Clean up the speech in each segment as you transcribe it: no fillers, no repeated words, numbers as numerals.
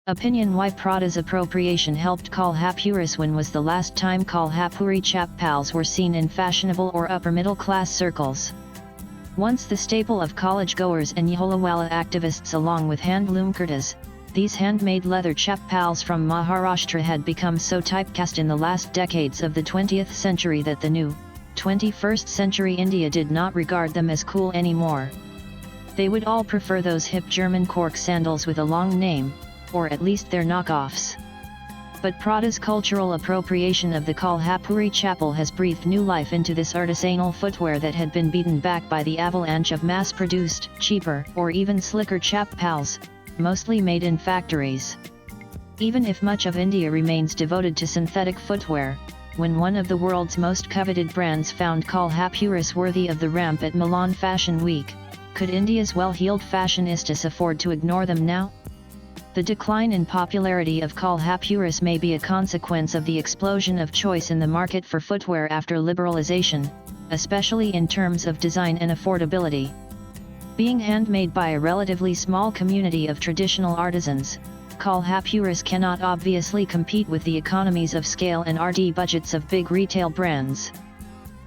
Opinion: why Pradas appropriation helped Kolhapuris. When was the last time Kolhapuri chappals were seen in fashionable or upper-middle class circles? Once the staple of college-goers and Yaholawala activists along with handloom kurtas, these handmade leather chappals from Maharashtra had become so typecast in the last decades of the 20th century that the new, 21st century India did not regard them as cool anymore. They would all prefer those hip German cork sandals with a long name, or at least their knockoffs. But Pradas' cultural appropriation of the Kolhapuri chappal has breathed new life into this artisanal footwear that had been beaten back by the avalanche of mass-produced, cheaper, or even slicker chappals, mostly made in factories. Even if much of India remains devoted to synthetic footwear, when one of the world's most coveted brands found Kolhapuris worthy of the ramp at Milan Fashion Week, could India's well-heeled fashionistas afford to ignore them now? The decline in popularity of Kolhapuris may be a consequence of the explosion of choice in the market for footwear after liberalization, especially in terms of design and affordability. Being handmade by a relatively small community of traditional artisans, Kolhapuris cannot obviously compete with the economies of scale and RD budgets of big retail brands.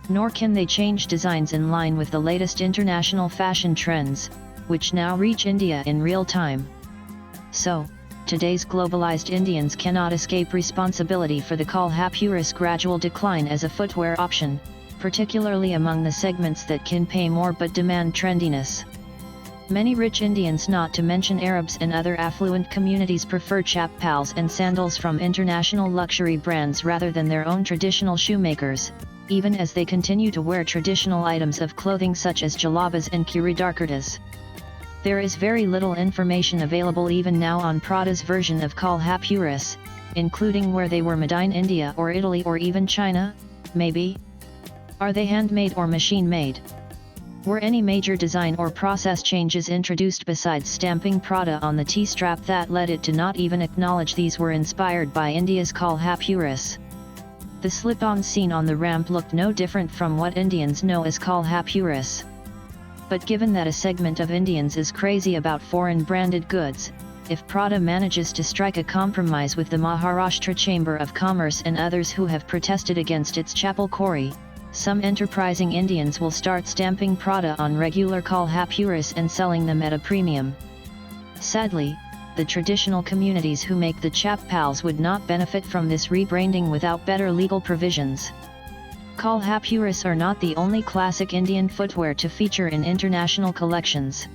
Nor can they change designs in line with the latest international fashion trends, which now reach India in real time. So, today's globalized Indians cannot escape responsibility for the Kolhapuris' gradual decline as a footwear option, particularly among the segments that can pay more but demand trendiness. Many rich Indians, not to mention Arabs and other affluent communities, prefer chappals and sandals from international luxury brands rather than their own traditional shoemakers, even as they continue to wear traditional items of clothing such as jalabas and churidar kurtas. There is very little information available even now on Pradas' version of Kolhapuris, including where they were made in India or Italy or even China, maybe? Are they handmade or machine-made? Were any major design or process changes introduced besides stamping Prada on the T-strap that led it to not even acknowledge these were inspired by India's Kolhapuris? The slip-on seen on the ramp looked no different from what Indians know as Kolhapuris. But given that a segment of Indians is crazy about foreign-branded goods, if Prada manages to strike a compromise with the Maharashtra Chamber of Commerce and others who have protested against its chappal quarry, some enterprising Indians will start stamping Prada on regular Kolhapuris and selling them at a premium. Sadly, the traditional communities who make the chappals would not benefit from this rebranding without better legal provisions. Kolhapuris are not the only classic Indian footwear to feature in international collections.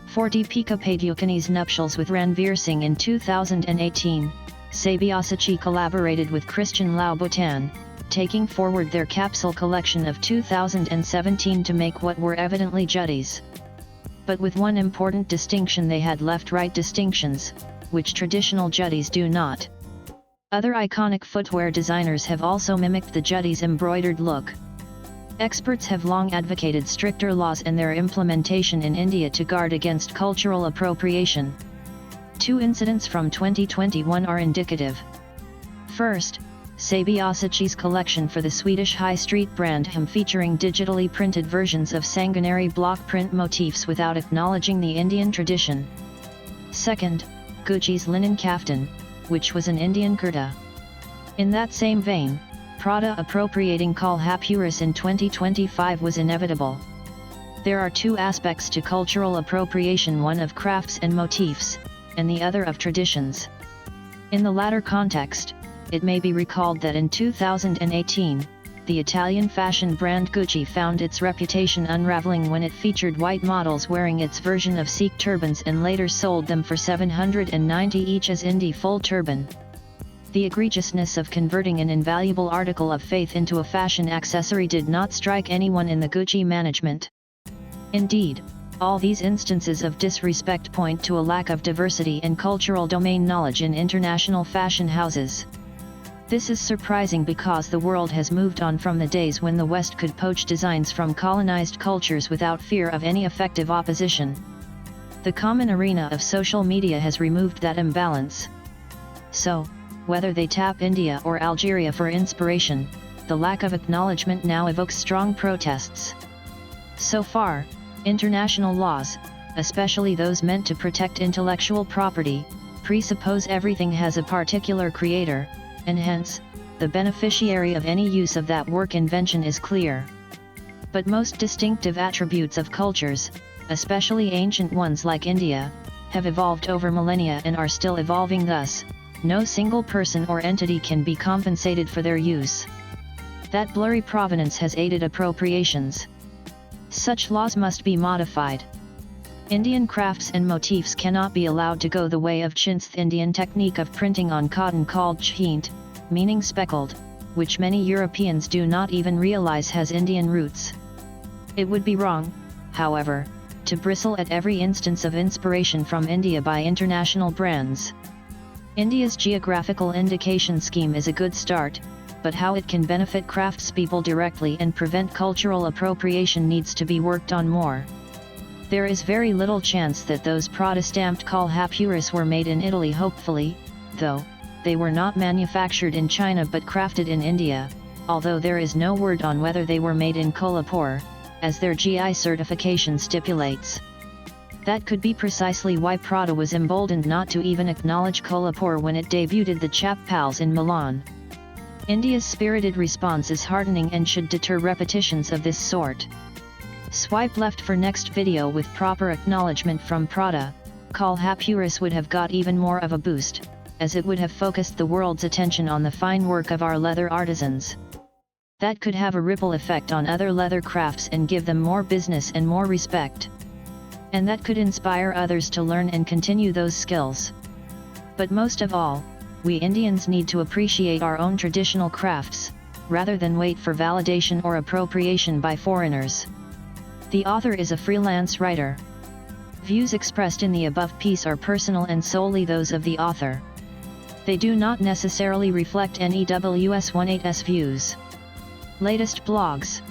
For Deepika Padukone's nuptials with Ranveer Singh in 2018, Sabyasachi collaborated with Christian Louboutin, taking forward their capsule collection of 2017 to make what were evidently jutties. But with one important distinction: they had left-right distinctions, which traditional jutties do not. Other iconic footwear designers have also mimicked the jutties' embroidered look. Experts have long advocated stricter laws and their implementation in India to guard against cultural appropriation. Two incidents from 2021 are indicative. First, Sabyasachi's collection for the Swedish high street brand Hem, featuring digitally printed versions of sanguinary block print motifs without acknowledging the Indian tradition. Second, Gucci's linen kaftan, which was an Indian kurta. In that same vein, Prada appropriating Kolhapuris in 2025 was inevitable. There are two aspects to cultural appropriation: one of crafts and motifs, and the other of traditions. In the latter context, it may be recalled that in 2018, the Italian fashion brand Gucci found its reputation unraveling when it featured white models wearing its version of Sikh turbans and later sold them for $790 each as indie full turban. The egregiousness of converting an invaluable article of faith into a fashion accessory did not strike anyone in the Gucci management. Indeed, all these instances of disrespect point to a lack of diversity and cultural domain knowledge in international fashion houses. This is surprising because the world has moved on from the days when the West could poach designs from colonized cultures without fear of any effective opposition. The common arena of social media has removed that imbalance. So, whether they tap India or Algeria for inspiration, the lack of acknowledgement now evokes strong protests. So far, international laws, especially those meant to protect intellectual property, presuppose everything has a particular creator, and hence, the beneficiary of any use of that work invention is clear. But most distinctive attributes of cultures, especially ancient ones like India, have evolved over millennia and are still evolving. Thus, no single person or entity can be compensated for their use. That blurry provenance has aided appropriations. Such laws must be modified. Indian crafts and motifs cannot be allowed to go the way of Chin's Indian technique of printing on cotton called chhint, meaning speckled, which many Europeans do not even realize has Indian roots. It would be wrong, however, to bristle at every instance of inspiration from India by international brands. India's geographical indication scheme is a good start, but how it can benefit craftspeople directly and prevent cultural appropriation needs to be worked on more. There is very little chance that those Pradas stamped Kolhapuris were made in Italy. Hopefully, though, they were not manufactured in China but crafted in India, although there is no word on whether they were made in Kolhapur, as their GI certification stipulates. That could be precisely why Prada was emboldened not to even acknowledge Kolhapur when it debuted the Chappals in Milan. India's spirited response is heartening and should deter repetitions of this sort. Swipe left for next video. With proper acknowledgement from Prada, Kolhapuris would have got even more of a boost, as it would have focused the world's attention on the fine work of our leather artisans. That could have a ripple effect on other leather crafts and give them more business and more respect. And that could inspire others to learn and continue those skills. But most of all, we Indians need to appreciate our own traditional crafts, rather than wait for validation or appropriation by foreigners. The author is a freelance writer. Views expressed in the above piece are personal and solely those of the author. They do not necessarily reflect NEWS18's views. Latest blogs.